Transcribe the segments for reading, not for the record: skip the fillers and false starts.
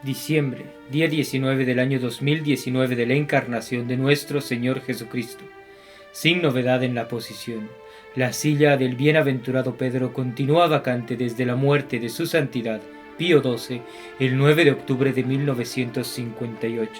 Diciembre, día 19 del año 2019 de la encarnación de nuestro Señor Jesucristo. Sin novedad en la posición, la silla del bienaventurado Pedro continúa vacante desde la muerte de su santidad, Pío XII, el 9 de octubre de 1958.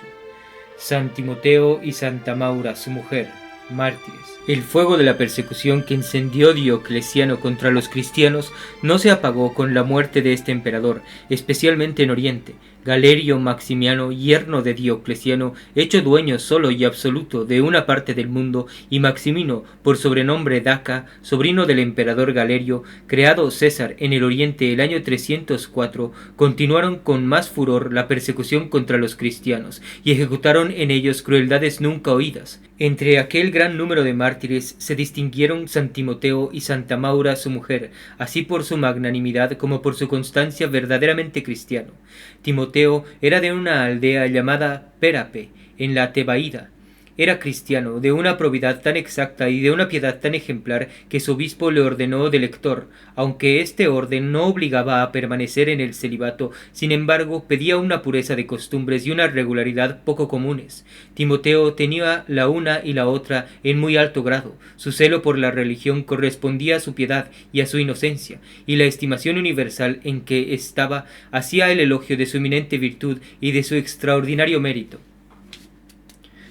San Timoteo y Santa Maura, su mujer, mártires. El fuego de la persecución que encendió Diocleciano contra los cristianos no se apagó con la muerte de este emperador, especialmente en Oriente. Galerio Maximiano, yerno de Diocleciano, hecho dueño solo y absoluto de una parte del mundo, y Maximino, por sobrenombre Daca, sobrino del emperador Galerio, creado César en el Oriente el año 304, continuaron con más furor la persecución contra los cristianos, y ejecutaron en ellos crueldades nunca oídas. Entre aquel gran número de mártires se distinguieron San Timoteo y Santa Maura su mujer, así por su magnanimidad como por su constancia verdaderamente cristiano. Timoteo era de una aldea llamada Pérape, en la Tebaida. Era cristiano, de una probidad tan exacta y de una piedad tan ejemplar que su obispo le ordenó de lector, aunque este orden no obligaba a permanecer en el celibato, sin embargo pedía una pureza de costumbres y una regularidad poco comunes. Timoteo tenía la una y la otra en muy alto grado. Su celo por la religión correspondía a su piedad y a su inocencia, y la estimación universal en que estaba hacía el elogio de su eminente virtud y de su extraordinario mérito.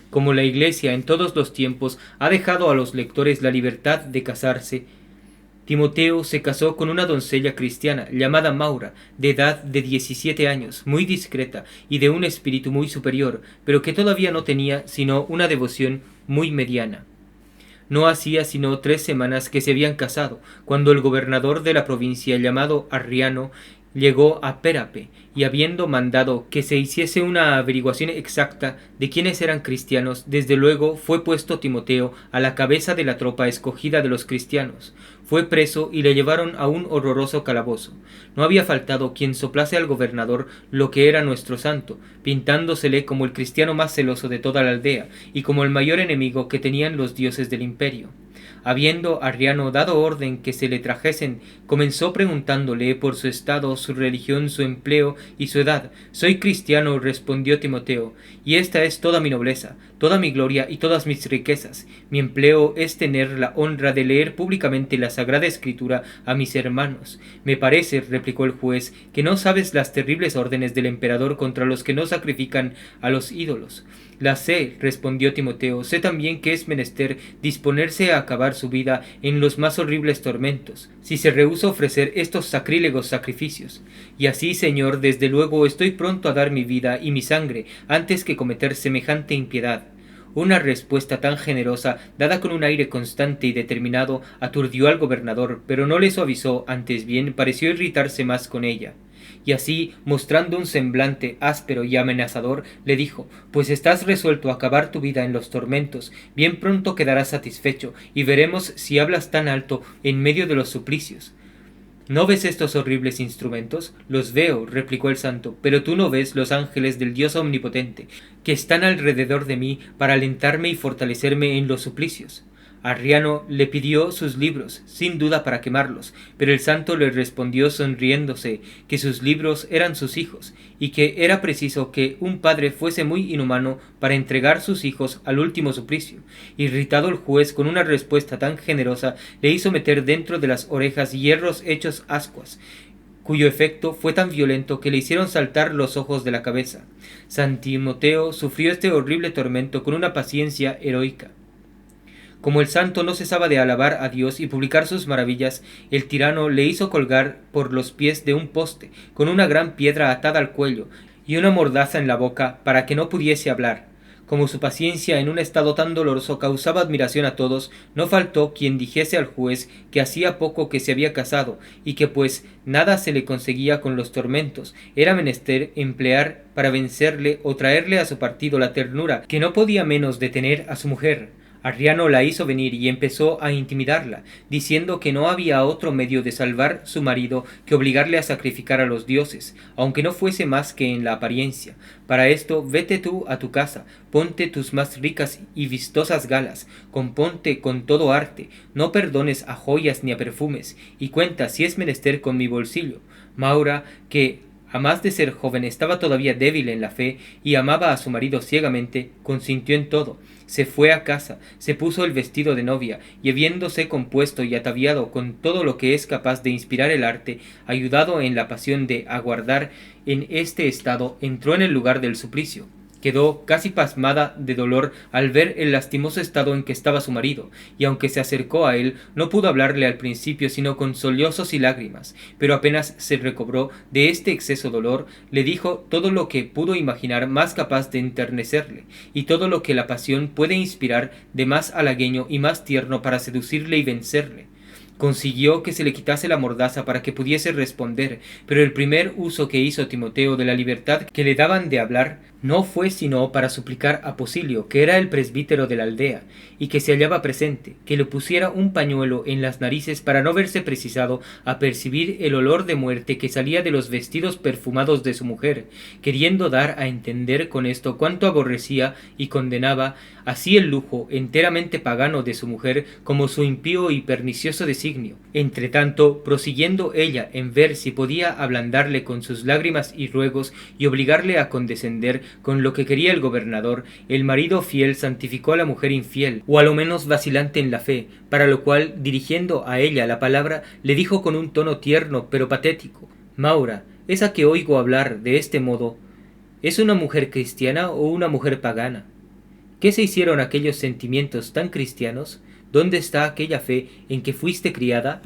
Como la Iglesia en todos los tiempos ha dejado a los lectores la libertad de casarse, Timoteo se casó con una doncella cristiana llamada Maura, de edad de 17 años, muy discreta y de un espíritu muy superior, pero que todavía no tenía sino una devoción muy mediana. No hacía sino 3 semanas que se habían casado, cuando el gobernador de la provincia, llamado Arriano, llegó a Pérape, y habiendo mandado que se hiciese una averiguación exacta de quiénes eran cristianos, desde luego fue puesto Timoteo a la cabeza de la tropa escogida de los cristianos. Fue preso y le llevaron a un horroroso calabozo. No había faltado quien soplase al gobernador lo que era nuestro santo, pintándosele como el cristiano más celoso de toda la aldea, y como el mayor enemigo que tenían los dioses del imperio. Habiendo Arriano dado orden que se le trajesen, comenzó preguntándole por su estado, su religión, su empleo y su edad. «Soy cristiano», respondió Timoteo, «y esta es toda mi nobleza, toda mi gloria y todas mis riquezas. Mi empleo es tener la honra de leer públicamente la Sagrada Escritura a mis hermanos». «Me parece», replicó el juez, «que no sabes las terribles órdenes del emperador contra los que no sacrifican a los ídolos». «Las sé», respondió Timoteo, «sé también que es menester disponerse a acabar su vida en los más horribles tormentos, si se rehúsa ofrecer estos sacrílegos sacrificios. Y así, señor, desde luego estoy pronto a dar mi vida y mi sangre antes que cometer semejante impiedad». Una respuesta tan generosa, dada con un aire constante y determinado, aturdió al gobernador, pero no le suavizó, antes bien pareció irritarse más con ella. Y así, mostrando un semblante áspero y amenazador, le dijo: «Pues estás resuelto a acabar tu vida en los tormentos, bien pronto quedarás satisfecho, y veremos si hablas tan alto en medio de los suplicios». «¿No ves estos horribles instrumentos?». «Los veo», replicó el santo, «pero tú no ves los ángeles del Dios omnipotente, que están alrededor de mí para alentarme y fortalecerme en los suplicios». Arriano le pidió sus libros, sin duda para quemarlos, pero el santo le respondió sonriéndose que sus libros eran sus hijos, y que era preciso que un padre fuese muy inhumano para entregar sus hijos al último suplicio. Irritado el juez con una respuesta tan generosa, le hizo meter dentro de las orejas hierros hechos ascuas, cuyo efecto fue tan violento que le hicieron saltar los ojos de la cabeza. San Timoteo sufrió este horrible tormento con una paciencia heroica. Como el santo no cesaba de alabar a Dios y publicar sus maravillas, el tirano le hizo colgar por los pies de un poste, con una gran piedra atada al cuello, y una mordaza en la boca, para que no pudiese hablar. Como su paciencia en un estado tan doloroso causaba admiración a todos, no faltó quien dijese al juez que hacía poco que se había casado, y que pues nada se le conseguía con los tormentos, era menester emplear para vencerle o traerle a su partido la ternura que no podía menos de tener a su mujer. Arriano la hizo venir y empezó a intimidarla, diciendo que no había otro medio de salvar su marido que obligarle a sacrificar a los dioses, aunque no fuese más que en la apariencia. Para esto, vete tú a tu casa, ponte tus más ricas y vistosas galas, componte con todo arte, no perdones a joyas ni a perfumes, y cuenta si es menester con mi bolsillo. Maura, que a más de ser joven, estaba todavía débil en la fe y amaba a su marido ciegamente, consintió en todo. Se fue a casa, se puso el vestido de novia, y habiéndose compuesto y ataviado con todo lo que es capaz de inspirar el arte, ayudado en la pasión de aguardar en este estado, entró en el lugar del suplicio. Quedó casi pasmada de dolor al ver el lastimoso estado en que estaba su marido, y aunque se acercó a él, no pudo hablarle al principio sino con sollozos y lágrimas, pero apenas se recobró de este exceso dolor, le dijo todo lo que pudo imaginar más capaz de enternecerle, y todo lo que la pasión puede inspirar de más halagueño y más tierno para seducirle y vencerle. Consiguió que se le quitase la mordaza para que pudiese responder, pero el primer uso que hizo Timoteo de la libertad que le daban de hablar no fue sino para suplicar a Posilio, que era el presbítero de la aldea, y que se hallaba presente, que le pusiera un pañuelo en las narices para no verse precisado a percibir el olor de muerte que salía de los vestidos perfumados de su mujer, queriendo dar a entender con esto cuánto aborrecía y condenaba así el lujo enteramente pagano de su mujer como su impío y pernicioso designio. Entretanto, prosiguiendo ella en ver si podía ablandarle con sus lágrimas y ruegos y obligarle a condescender con lo que quería el gobernador, el marido fiel santificó a la mujer infiel, o a lo menos vacilante en la fe, para lo cual, dirigiendo a ella la palabra, le dijo con un tono tierno pero patético: Maura, esa que oigo hablar de este modo, ¿es una mujer cristiana o una mujer pagana? ¿Qué se hicieron aquellos sentimientos tan cristianos? ¿Dónde está aquella fe en que fuiste criada?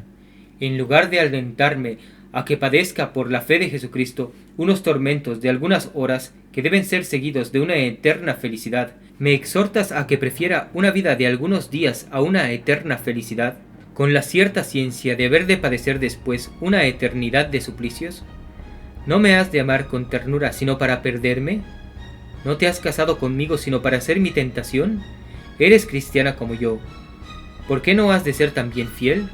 En lugar de alentarme a que padezca por la fe de Jesucristo unos tormentos de algunas horas que deben ser seguidos de una eterna felicidad, ¿me exhortas a que prefiera una vida de algunos días a una eterna felicidad, con la cierta ciencia de haber de padecer después una eternidad de suplicios? ¿No me has de amar con ternura sino para perderme? ¿No te has casado conmigo sino para ser mi tentación? Eres cristiana como yo. ¿Por qué no has de ser también fiel?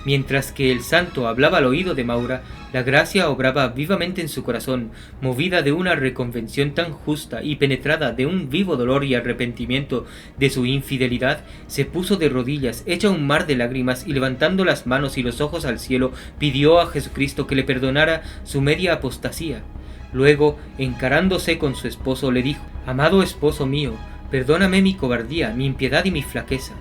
Mientras que el santo hablaba al oído de Maura, la gracia obraba vivamente en su corazón, movida de una reconvención tan justa y penetrada de un vivo dolor y arrepentimiento de su infidelidad, se puso de rodillas, hecha un mar de lágrimas, y levantando las manos y los ojos al cielo, pidió a Jesucristo que le perdonara su media apostasía. Luego, encarándose con su esposo, le dijo: Amado esposo mío, perdóname mi cobardía, mi impiedad y mi flaqueza.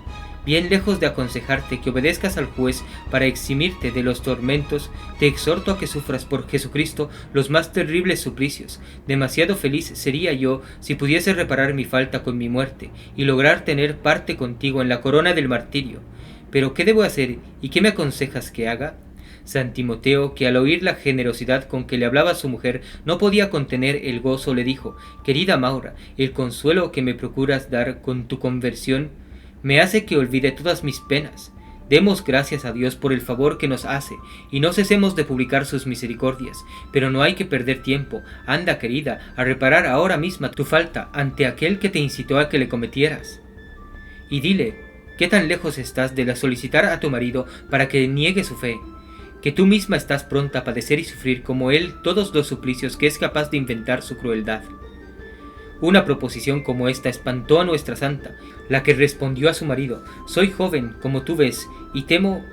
Bien lejos de aconsejarte que obedezcas al juez para eximirte de los tormentos, te exhorto a que sufras por Jesucristo los más terribles suplicios. Demasiado feliz sería yo si pudiese reparar mi falta con mi muerte y lograr tener parte contigo en la corona del martirio. Pero ¿qué debo hacer y qué me aconsejas que haga? San Timoteo, que al oír la generosidad con que le hablaba su mujer no podía contener el gozo, le dijo: Querida Maura, el consuelo que me procuras dar con tu conversión me hace que olvide todas mis penas. Demos gracias a Dios por el favor que nos hace, y no cesemos de publicar sus misericordias, pero no hay que perder tiempo. Anda, querida, a reparar ahora misma tu falta ante aquel que te incitó a que le cometieras. Y dile, ¿qué tan lejos estás de la solicitar a tu marido para que niegue su fe? Que tú misma estás pronta a padecer y sufrir como él todos los suplicios que es capaz de inventar su crueldad. Una proposición como esta espantó a nuestra santa, la que respondió a su marido: Soy joven, como tú ves, y temo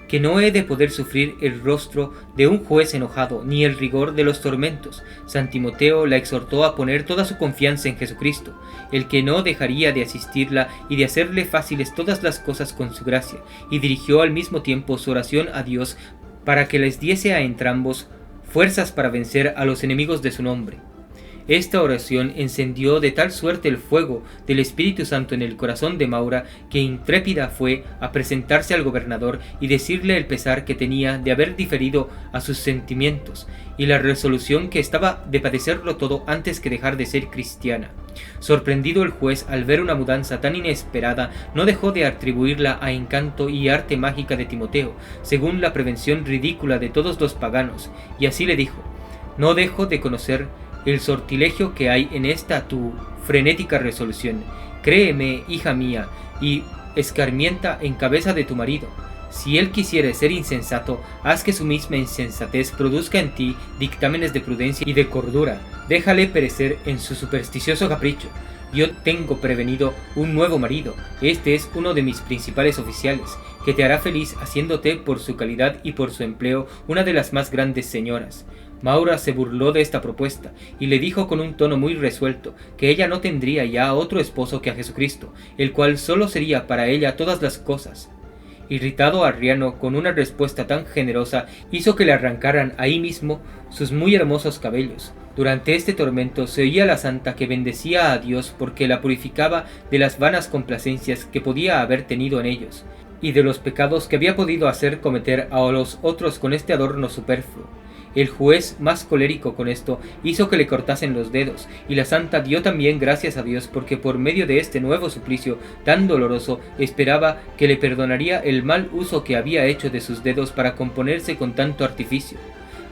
que no he de poder sufrir el rostro de un juez enojado, ni el rigor de los tormentos. San Timoteo la exhortó a poner toda su confianza en Jesucristo, el que no dejaría de asistirla y de hacerle fáciles todas las cosas con su gracia, y dirigió al mismo tiempo su oración a Dios para que les diese a entrambos fuerzas para vencer a los enemigos de su nombre. Esta oración encendió de tal suerte el fuego del Espíritu Santo en el corazón de Maura, que intrépida fue a presentarse al gobernador y decirle el pesar que tenía de haber diferido a sus sentimientos, y la resolución que estaba de padecerlo todo antes que dejar de ser cristiana. Sorprendido el juez al ver una mudanza tan inesperada, no dejó de atribuirla a encanto y arte mágica de Timoteo, según la prevención ridícula de todos los paganos, y así le dijo: No dejo de conocer el sortilegio que hay en esta tu frenética resolución. Créeme, hija mía, y escarmienta en cabeza de tu marido. Si él quisiere ser insensato, haz que su misma insensatez produzca en ti dictámenes de prudencia y de cordura. Déjale perecer en su supersticioso capricho. Yo tengo prevenido un nuevo marido. Este es uno de mis principales oficiales, que te hará feliz haciéndote por su calidad y por su empleo una de las más grandes señoras. Maura se burló de esta propuesta y le dijo con un tono muy resuelto que ella no tendría ya otro esposo que a Jesucristo, el cual solo sería para ella todas las cosas. Irritado Arriano con una respuesta tan generosa, hizo que le arrancaran ahí mismo sus muy hermosos cabellos. Durante este tormento se oía la santa que bendecía a Dios porque la purificaba de las vanas complacencias que podía haber tenido en ellos, y de los pecados que había podido hacer cometer a los otros con este adorno superfluo. El juez, más colérico con esto, hizo que le cortasen los dedos, y la santa dio también gracias a Dios porque por medio de este nuevo suplicio tan doloroso esperaba que le perdonaría el mal uso que había hecho de sus dedos para componerse con tanto artificio.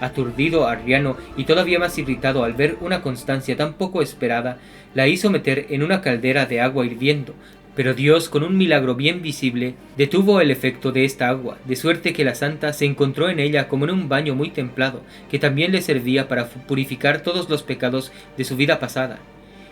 Aturdido Arriano y todavía más irritado al ver una constancia tan poco esperada, la hizo meter en una caldera de agua hirviendo, pero Dios, con un milagro bien visible, detuvo el efecto de esta agua, de suerte que la santa se encontró en ella como en un baño muy templado, que también le servía para purificar todos los pecados de su vida pasada.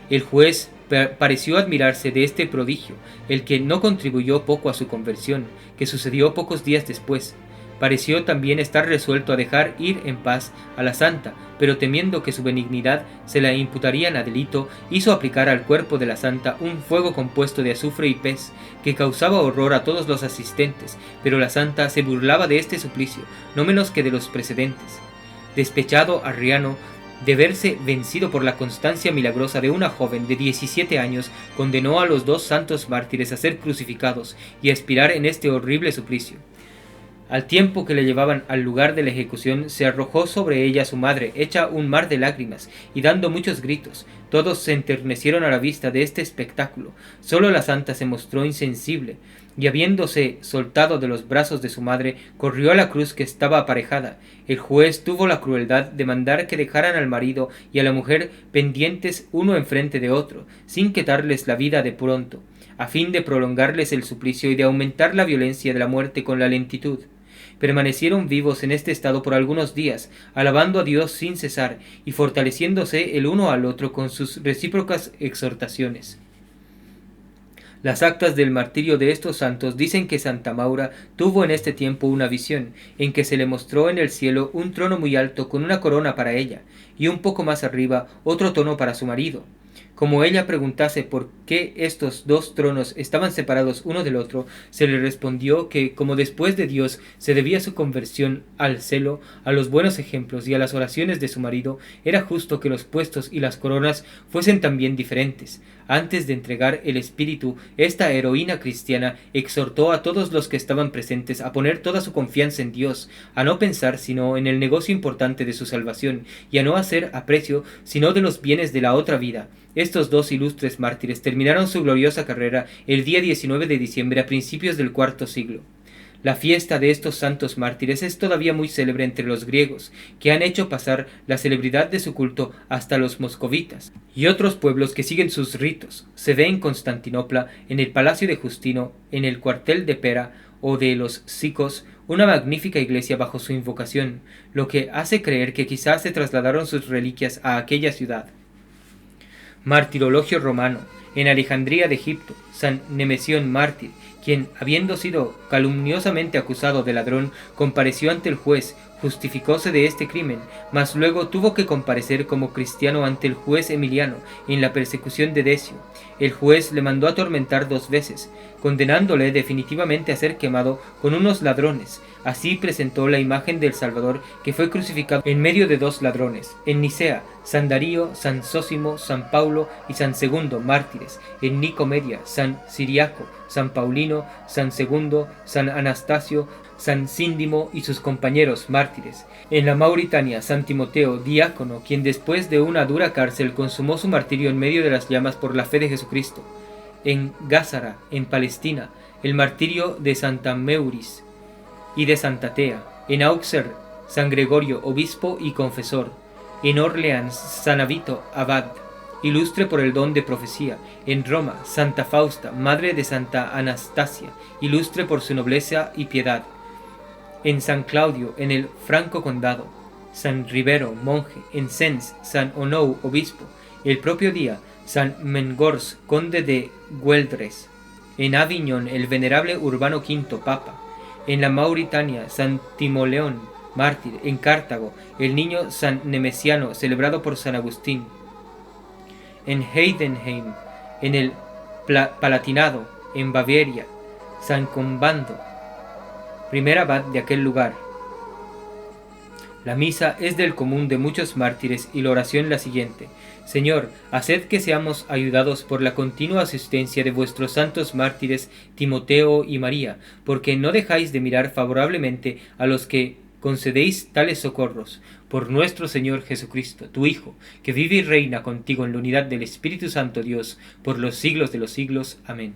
El juez pareció admirarse de este prodigio, el que no contribuyó poco a su conversión, que sucedió pocos días después. Pareció también estar resuelto a dejar ir en paz a la santa, pero temiendo que su benignidad se la imputarían a delito, hizo aplicar al cuerpo de la santa un fuego compuesto de azufre y pez, que causaba horror a todos los asistentes, pero la santa se burlaba de este suplicio, no menos que de los precedentes. Despechado Arriano de verse vencido por la constancia milagrosa de una joven de 17 años, condenó a los 2 santos mártires a ser crucificados y a expirar en este horrible suplicio. Al tiempo que le llevaban al lugar de la ejecución, se arrojó sobre ella su madre, hecha un mar de lágrimas, y dando muchos gritos. Todos se enternecieron a la vista de este espectáculo. Solo la santa se mostró insensible, y habiéndose soltado de los brazos de su madre, corrió a la cruz que estaba aparejada. El juez tuvo la crueldad de mandar que dejaran al marido y a la mujer pendientes uno enfrente de otro, sin quitarles la vida de pronto, a fin de prolongarles el suplicio y de aumentar la violencia de la muerte con la lentitud. Permanecieron vivos en este estado por algunos días, alabando a Dios sin cesar y fortaleciéndose el uno al otro con sus recíprocas exhortaciones. Las actas del martirio de estos santos dicen que Santa Maura tuvo en este tiempo una visión, en que se le mostró en el cielo un trono muy alto con una corona para ella, y un poco más arriba otro trono para su marido. Como ella preguntase por qué estos 2 tronos estaban separados uno del otro, se le respondió que, como después de Dios se debía su conversión al celo, a los buenos ejemplos y a las oraciones de su marido, era justo que los puestos y las coronas fuesen también diferentes. Antes de entregar el espíritu, esta heroína cristiana exhortó a todos los que estaban presentes a poner toda su confianza en Dios, a no pensar sino en el negocio importante de su salvación, y a no hacer aprecio sino de los bienes de la otra vida. Estos 2 ilustres mártires terminaron su gloriosa carrera el día 19 de diciembre a principios del IV siglo. La fiesta de estos santos mártires es todavía muy célebre entre los griegos, que han hecho pasar la celebridad de su culto hasta los moscovitas y otros pueblos que siguen sus ritos. Se ve en Constantinopla, en el palacio de Justino, en el cuartel de Pera o de los Sicos, una magnífica iglesia bajo su invocación, lo que hace creer que quizás se trasladaron sus reliquias a aquella ciudad. Martirologio romano. En Alejandría de Egipto, San Nemesión mártir, quien, habiendo sido calumniosamente acusado de ladrón, compareció ante el juez, justificóse de este crimen, mas luego tuvo que comparecer como cristiano ante el juez Emiliano en la persecución de Decio. El juez le mandó atormentar 2 veces, condenándole definitivamente a ser quemado con unos ladrones. Así presentó la imagen del Salvador, que fue crucificado en medio de 2 ladrones. En Nicea, San Darío, San Zósimo, San Paulo y San Segundo mártires. En Nicomedia, San Ciriaco, San Paulino, San Segundo, San Anastasio, San Síndimo y sus compañeros mártires. En la Mauritania, San Timoteo, diácono, quien después de una dura cárcel consumó su martirio en medio de las llamas por la fe de Jesucristo. En Gázara, en Palestina, el martirio de Santa Meuris y de Santa Tea. En Auxerre, San Gregorio, obispo y confesor. En Orleans, San Avito, abad, ilustre por el don de profecía. En Roma, Santa Fausta, madre de Santa Anastasia, ilustre por su nobleza y piedad. En San Claudio, en el Franco Condado, San Ribero, monje. En Sens, San Onou, obispo. El propio día, San Mengors, conde de Güeldres. En Aviñón, el venerable Urbano V, papa. En la Mauritania, San Timoleón, mártir; en Cartago, el niño San Nemesiano, celebrado por San Agustín; en Heidenheim, en el Palatinado, en Baviera, San Combando, primer abad de aquel lugar. La misa es del común de muchos mártires y la oración la siguiente: Señor, haced que seamos ayudados por la continua asistencia de vuestros santos mártires Timoteo y María, porque no dejáis de mirar favorablemente a los que concedéis tales socorros, por nuestro Señor Jesucristo, tu Hijo, que vive y reina contigo en la unidad del Espíritu Santo Dios, por los siglos de los siglos. Amén.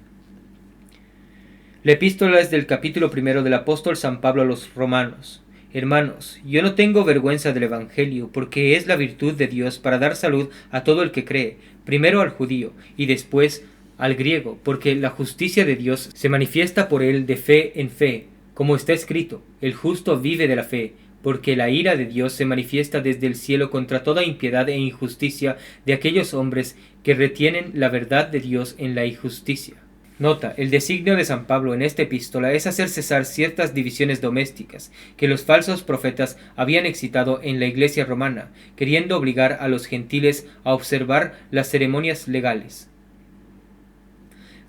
La epístola es del capítulo 1 del apóstol San Pablo a los Romanos. Hermanos, yo no tengo vergüenza del Evangelio, porque es la virtud de Dios para dar salud a todo el que cree, primero al judío y después al griego, porque la justicia de Dios se manifiesta por él de fe en fe, como está escrito: el justo vive de la fe, porque la ira de Dios se manifiesta desde el cielo contra toda impiedad e injusticia de aquellos hombres que retienen la verdad de Dios en la injusticia. Nota: el designio de San Pablo en esta epístola es hacer cesar ciertas divisiones domésticas que los falsos profetas habían excitado en la iglesia romana, queriendo obligar a los gentiles a observar las ceremonias legales.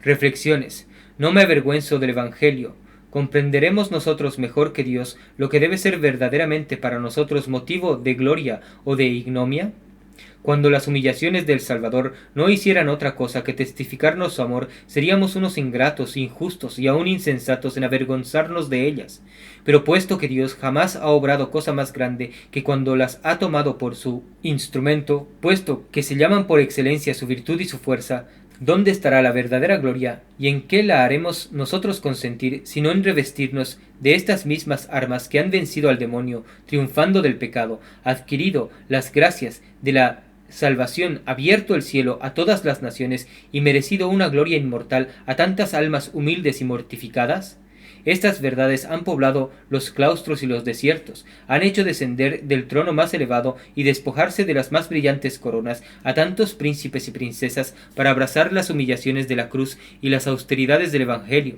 Reflexiones. No me avergüenzo del Evangelio. ¿Comprenderemos nosotros mejor que Dios lo que debe ser verdaderamente para nosotros motivo de gloria o de ignominia? Cuando las humillaciones del Salvador no hicieran otra cosa que testificarnos su amor, seríamos unos ingratos, injustos y aún insensatos en avergonzarnos de ellas. Pero puesto que Dios jamás ha obrado cosa más grande que cuando las ha tomado por su instrumento, puesto que se llaman por excelencia su virtud y su fuerza, ¿dónde estará la verdadera gloria y en qué la haremos nosotros consentir, sino en revestirnos de estas mismas armas que han vencido al demonio, triunfando del pecado, adquirido las gracias de la salvación, abierto el cielo a todas las naciones y merecido una gloria inmortal a tantas almas humildes y mortificadas? Estas verdades han poblado los claustros y los desiertos, han hecho descender del trono más elevado y despojarse de las más brillantes coronas a tantos príncipes y princesas para abrazar las humillaciones de la cruz y las austeridades del Evangelio.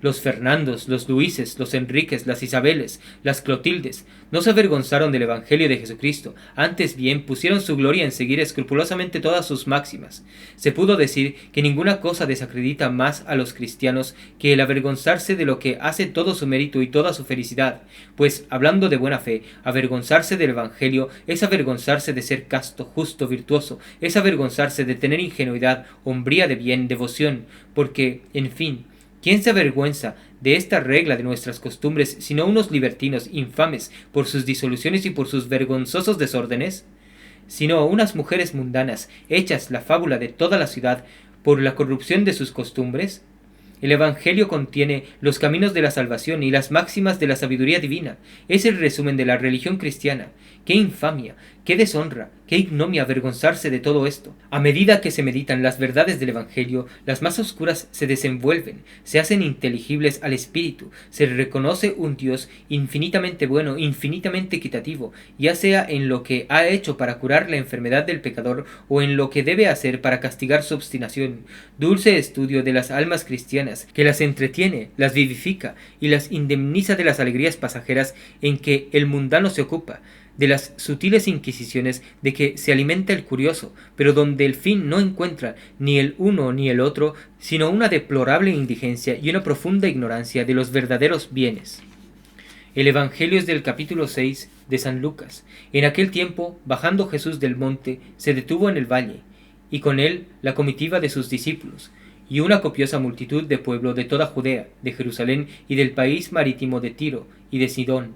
Los Fernandos, los Luises, los Enriques, las Isabeles, las Clotildes, no se avergonzaron del Evangelio de Jesucristo, antes bien pusieron su gloria en seguir escrupulosamente todas sus máximas. Se pudo decir que ninguna cosa desacredita más a los cristianos que el avergonzarse de lo que hace todo su mérito y toda su felicidad, pues, hablando de buena fe, avergonzarse del Evangelio es avergonzarse de ser casto, justo, virtuoso, es avergonzarse de tener ingenuidad, hombría de bien, devoción, porque, en fin, ¿quién se avergüenza de esta regla de nuestras costumbres, sino unos libertinos infames por sus disoluciones y por sus vergonzosos desórdenes? Sino unas mujeres mundanas, hechas la fábula de toda la ciudad por la corrupción de sus costumbres. El Evangelio contiene los caminos de la salvación y las máximas de la sabiduría divina. Es el resumen de la religión cristiana. ¡Qué infamia! ¡Qué deshonra! ¡Qué ignominia avergonzarse de todo esto! A medida que se meditan las verdades del Evangelio, las más oscuras se desenvuelven, se hacen inteligibles al espíritu, se reconoce un Dios infinitamente bueno, infinitamente equitativo, ya sea en lo que ha hecho para curar la enfermedad del pecador o en lo que debe hacer para castigar su obstinación. Dulce estudio de las almas cristianas, que las entretiene, las vivifica y las indemniza de las alegrías pasajeras en que el mundano se ocupa, de las sutiles inquisiciones de que se alimenta el curioso, pero donde el fin no encuentra ni el uno ni el otro, sino una deplorable indigencia y una profunda ignorancia de los verdaderos bienes. El Evangelio es del capítulo 6 de San Lucas. En aquel tiempo, bajando Jesús del monte, se detuvo en el valle, y con él la comitiva de sus discípulos, y una copiosa multitud de pueblo de toda Judea, de Jerusalén y del país marítimo de Tiro y de Sidón,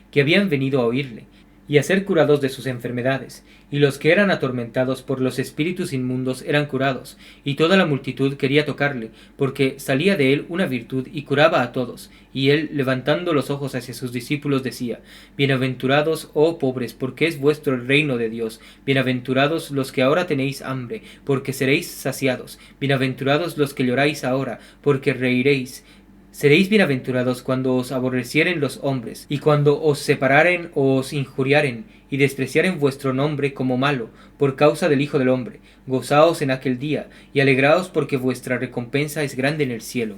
que habían venido a oírle, y a ser curados de sus enfermedades, y los que eran atormentados por los espíritus inmundos eran curados, y toda la multitud quería tocarle, porque salía de él una virtud y curaba a todos. Y él, levantando los ojos hacia sus discípulos, decía: Bienaventurados, oh pobres, porque es vuestro el reino de Dios. Bienaventurados los que ahora tenéis hambre, porque seréis saciados. Bienaventurados los que lloráis ahora, porque reiréis. Seréis bienaventurados cuando os aborrecieren los hombres, y cuando os separaren o os injuriaren, y despreciaren vuestro nombre como malo, por causa del Hijo del Hombre. Gozaos en aquel día, y alegraos porque vuestra recompensa es grande en el cielo.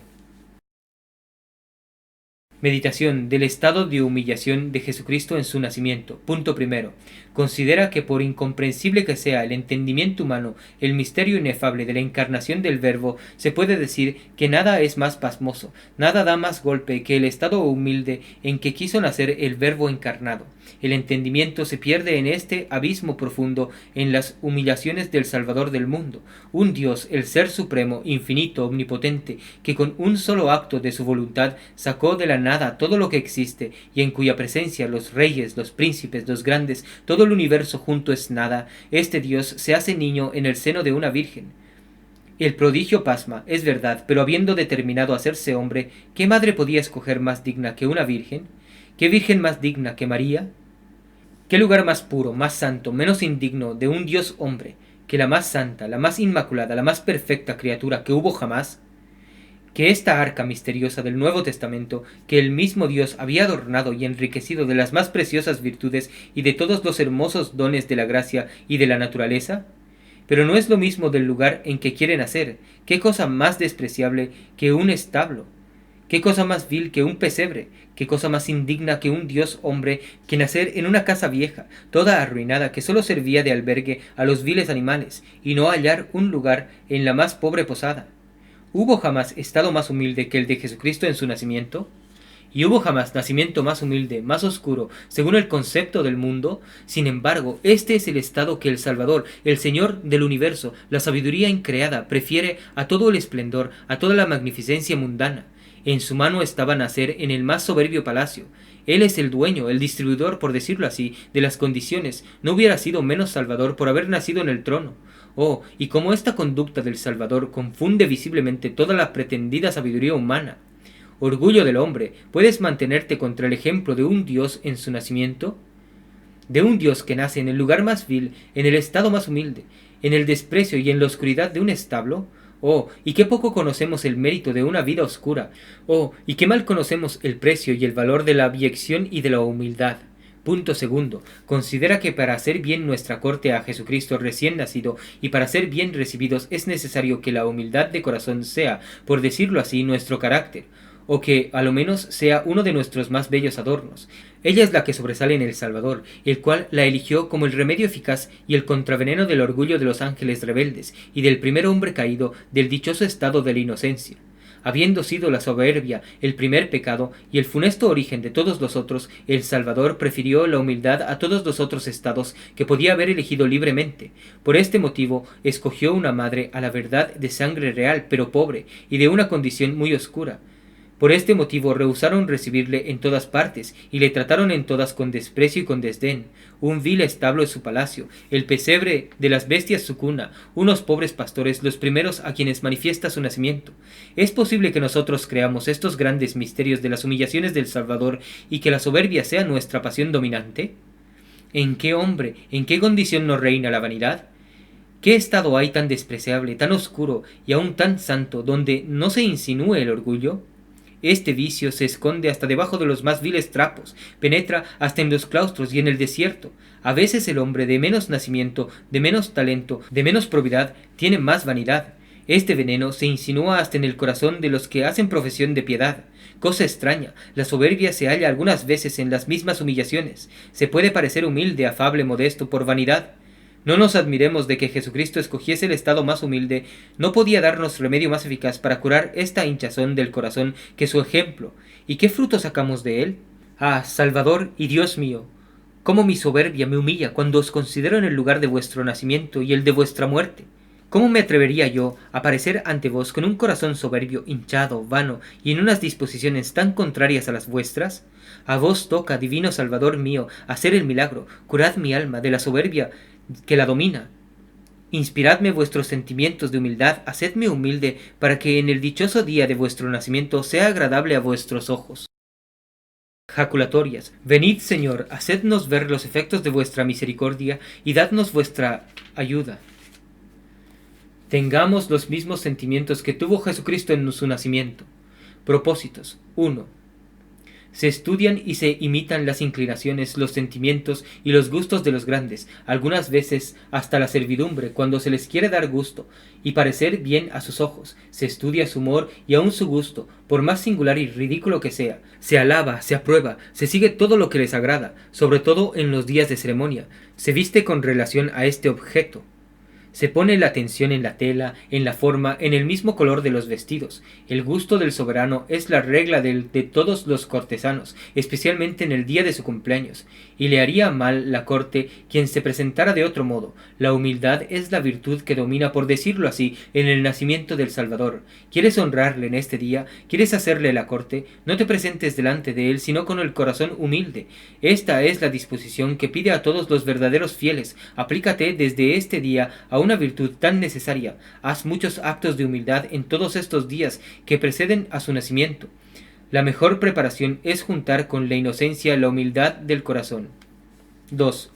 Meditación del estado de humillación de Jesucristo en su nacimiento. Punto primero. Considera que por incomprensible que sea el entendimiento humano, el misterio inefable de la encarnación del Verbo, se puede decir que nada es más pasmoso, nada da más golpe que el estado humilde en que quiso nacer el Verbo encarnado. El entendimiento se pierde en este abismo profundo en las humillaciones del Salvador del mundo, un Dios, el Ser Supremo, infinito, omnipotente, que con un solo acto de su voluntad sacó de la nada todo lo que existe, y en cuya presencia los reyes, los príncipes, los grandes, todo el universo junto es nada. Este Dios se hace niño en el seno de una virgen. El prodigio pasma, es verdad, pero habiendo determinado hacerse hombre, ¿qué madre podía escoger más digna que una virgen? ¿Qué virgen más digna que María? ¿Qué lugar más puro, más santo, menos indigno de un Dios hombre que la más santa, la más inmaculada, la más perfecta criatura que hubo jamás? Que esta arca misteriosa del Nuevo Testamento, que el mismo Dios había adornado y enriquecido de las más preciosas virtudes y de todos los hermosos dones de la gracia y de la naturaleza? Pero no es lo mismo del lugar en que quiere nacer. ¿Qué cosa más despreciable que un establo? ¿Qué cosa más vil que un pesebre? ¿Qué cosa más indigna que un Dios hombre que nacer en una casa vieja, toda arruinada, que solo servía de albergue a los viles animales, y no hallar un lugar en la más pobre posada? ¿Hubo jamás estado más humilde que el de Jesucristo en su nacimiento? ¿Y hubo jamás nacimiento más humilde, más oscuro, según el concepto del mundo? Sin embargo, este es el estado que el Salvador, el Señor del universo, la sabiduría increada, prefiere a todo el esplendor, a toda la magnificencia mundana. En su mano estaba nacer en el más soberbio palacio. Él es el dueño, el distribuidor, por decirlo así, de las condiciones. No hubiera sido menos salvador por haber nacido en el trono. Oh, y como esta conducta del Salvador confunde visiblemente toda la pretendida sabiduría humana. Orgullo del hombre, ¿puedes mantenerte contra el ejemplo de un Dios en su nacimiento? De un Dios que nace en el lugar más vil, en el estado más humilde, en el desprecio y en la oscuridad de un establo. Oh, y qué poco conocemos el mérito de una vida oscura. Oh, y qué mal conocemos el precio y el valor de la abyección y de la humildad. Punto segundo. Considera que para hacer bien nuestra corte a Jesucristo recién nacido y para ser bien recibidos es necesario que la humildad de corazón sea, por decirlo así, nuestro carácter, o que a lo menos sea uno de nuestros más bellos adornos. Ella es la que sobresale en el Salvador, el cual la eligió como el remedio eficaz y el contraveneno del orgullo de los ángeles rebeldes y del primer hombre caído del dichoso estado de la inocencia. Habiendo sido la soberbia el primer pecado y el funesto origen de todos los otros, el Salvador prefirió la humildad a todos los otros estados que podía haber elegido libremente. Por este motivo escogió una madre a la verdad de sangre real, pero pobre, y de una condición muy oscura. Por este motivo rehusaron recibirle en todas partes, y le trataron en todas con desprecio y con desdén. Un vil establo es su palacio, el pesebre de las bestias su cuna, unos pobres pastores los primeros a quienes manifiesta su nacimiento. ¿Es posible que nosotros creamos estos grandes misterios de las humillaciones del Salvador y que la soberbia sea nuestra pasión dominante? ¿En qué hombre, en qué condición no reina la vanidad? ¿Qué estado hay tan despreciable, tan oscuro y aún tan santo, donde no se insinúe el orgullo? Este vicio se esconde hasta debajo de los más viles trapos, penetra hasta en los claustros y en el desierto. A veces el hombre de menos nacimiento, de menos talento, de menos probidad, tiene más vanidad. Este veneno se insinúa hasta en el corazón de los que hacen profesión de piedad. Cosa extraña, la soberbia se halla algunas veces en las mismas humillaciones. Se puede parecer humilde, afable, modesto, por vanidad. No nos admiremos de que Jesucristo escogiese el estado más humilde. No podía darnos remedio más eficaz para curar esta hinchazón del corazón que su ejemplo. ¿Y qué fruto sacamos de él? Ah, Salvador y Dios mío, cómo mi soberbia me humilla cuando os considero en el lugar de vuestro nacimiento y el de vuestra muerte. ¿Cómo me atrevería yo a parecer ante vos con un corazón soberbio, hinchado, vano y en unas disposiciones tan contrarias a las vuestras? A vos toca, divino Salvador mío, hacer el milagro. Curad mi alma de la soberbia que la domina. Inspiradme vuestros sentimientos de humildad, hacedme humilde, para que en el dichoso día de vuestro nacimiento sea agradable a vuestros ojos. Jaculatorias. Venid, Señor, hacednos ver los efectos de vuestra misericordia, y dadnos vuestra ayuda. Tengamos los mismos sentimientos que tuvo Jesucristo en su nacimiento. Propósitos. 1. Se estudian y se imitan las inclinaciones, los sentimientos y los gustos de los grandes, algunas veces hasta la servidumbre, cuando se les quiere dar gusto y parecer bien a sus ojos. Se estudia su humor y aun su gusto, por más singular y ridículo que sea. Se alaba, se aprueba, se sigue todo lo que les agrada, sobre todo en los días de ceremonia. Se viste con relación a este objeto. Se pone la atención en la tela, en la forma, en el mismo color de los vestidos. El gusto del soberano es la regla de todos los cortesanos, especialmente en el día de su cumpleaños, y le haría mal la corte quien se presentara de otro modo. La humildad es la virtud que domina, por decirlo así, en el nacimiento del Salvador. ¿Quieres honrarle en este día? ¿Quieres hacerle la corte? No te presentes delante de él, sino con el corazón humilde. Esta es la disposición que pide a todos los verdaderos fieles. Aplícate desde este día a una virtud tan necesaria. Haz muchos actos de humildad en todos estos días que preceden a su nacimiento. La mejor preparación es juntar con la inocencia la humildad del corazón. 2.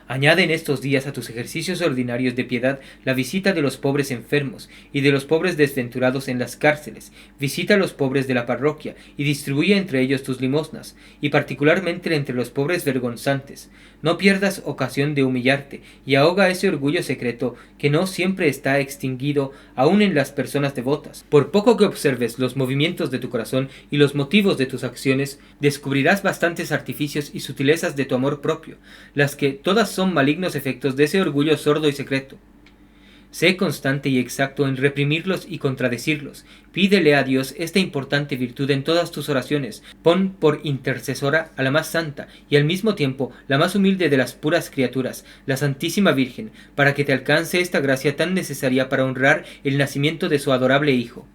Añade en estos días a tus ejercicios ordinarios de piedad la visita de los pobres enfermos y de los pobres desventurados en las cárceles. Visita a los pobres de la parroquia y distribuye entre ellos tus limosnas, y particularmente entre los pobres vergonzantes. No pierdas ocasión de humillarte, y ahoga ese orgullo secreto que no siempre está extinguido aun en las personas devotas. Por poco que observes los movimientos de tu corazón y los motivos de tus acciones, descubrirás bastantes artificios y sutilezas de tu amor propio, las que todas son malignos efectos de ese orgullo sordo y secreto. Sé constante y exacto en reprimirlos y contradecirlos. Pídele a Dios esta importante virtud en todas tus oraciones. Pon por intercesora a la más santa y al mismo tiempo la más humilde de las puras criaturas, la Santísima Virgen, para que te alcance esta gracia tan necesaria para honrar el nacimiento de su adorable Hijo.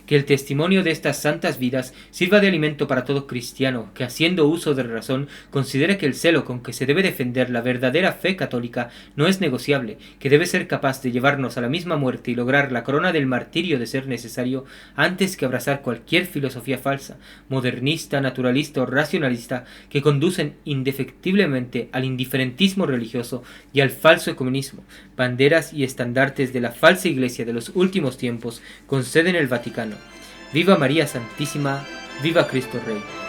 Que el testimonio de estas santas vidas sirva de alimento para todo cristiano que, haciendo uso de razón, considere que el celo con que se debe defender la verdadera fe católica no es negociable, que debe ser capaz de llevarnos a la misma muerte y lograr la corona del martirio de ser necesario, antes que abrazar cualquier filosofía falsa, modernista, naturalista o racionalista, que conducen indefectiblemente al indiferentismo religioso y al falso ecumenismo. Banderas y estandartes de la falsa Iglesia de los últimos tiempos conceden el Vaticano. ¡Viva María Santísima! ¡Viva Cristo Rey!